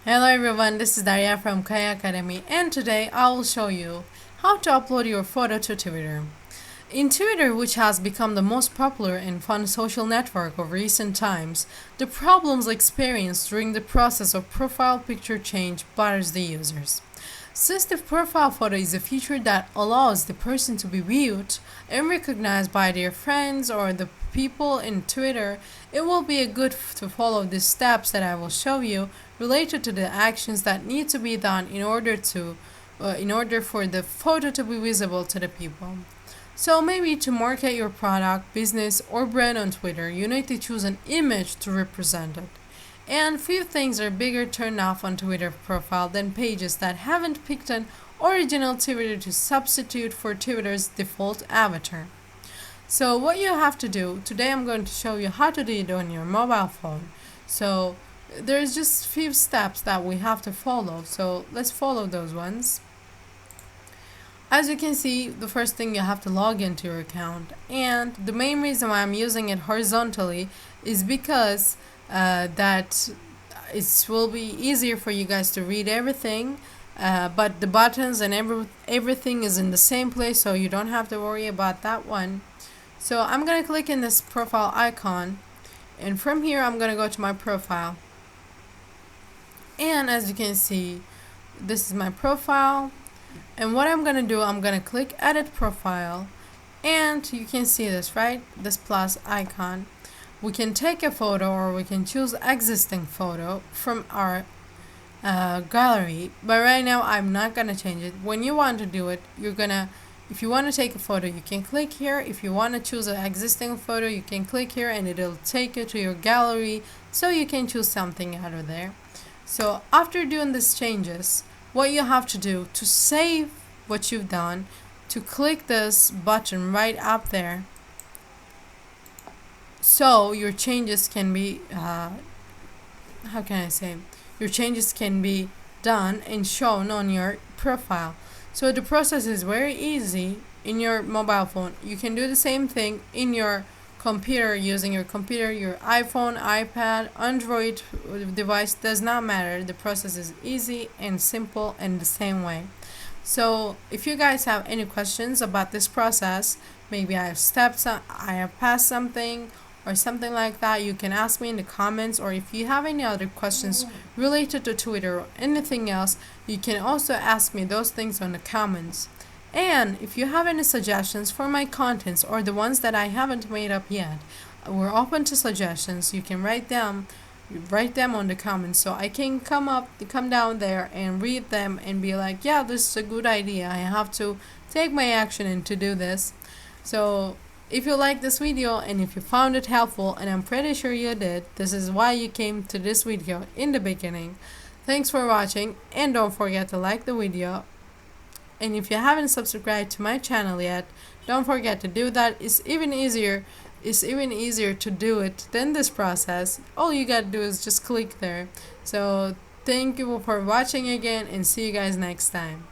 Hello everyone, this is Daria from Kaya Academy, and today I will show you how to upload your photo to Twitter. In Twitter, which has become the most popular and fun social network of recent times, the problems experienced during the process of profile picture change bothers the users. Since the profile photo is a feature that allows the person to be viewed and recognized by their friends or the people in Twitter, it will be good to follow the steps that I will show you related to the actions that need to be done in order for the photo to be visible to the people. So maybe to market your product, business, or brand on Twitter, you need to choose an image to represent it. And few things are bigger turned off on Twitter profile than pages that haven't picked an original Twitter to substitute for Twitter's default avatar. So what you have to do, today I'm going to show you how to do it on your mobile phone. So there's just few steps that we have to follow. So let's follow those ones. As you can see, the first thing you have to log into your account, and the main reason why I'm using it horizontally is because that it will be easier for you guys to read everything, but the buttons and everything is in the same place, so you don't have to worry about that one. So I'm gonna click in this profile icon, and from here I'm gonna go to my profile, and as you can see, this is my profile. And what I'm gonna do, I'm gonna click edit profile, and you can see this, right? This plus icon. We can take a photo or we can choose existing photo from our gallery, but right now I'm not gonna change it. When you want to do it, if you want to take a photo, you can click here. If you want to choose an existing photo, you can click here and it'll take you to your gallery, so you can choose something out of there. So after doing these changes, what you have to do to save what you've done, to click this button right up there, so your changes can be your changes can be done and shown on your profile. So the process is very easy in your mobile phone. You can do the same thing in your computer, using your computer, your iPhone, iPad, Android device, does not matter. The process is easy and simple in the same way. So if you guys have any questions about this process, maybe I have passed something or something like that, you can ask me in the comments, or if you have any other questions related to Twitter or anything else, you can also ask me those things on the comments. And if you have any suggestions for my contents or the ones that I haven't made up yet, we're open to suggestions. You can write them on the comments, so I can come down there and read them and be like, yeah, this is a good idea. I have to take my action and to do this. So if you like this video and if you found it helpful, and I'm pretty sure you did, this is why you came to this video in the beginning. Thanks for watching, and don't forget to like the video. And if you haven't subscribed to my channel yet, don't forget to do that. It's even easier to do it than this process. All you gotta do is just click there. So thank you for watching again, and see you guys next time.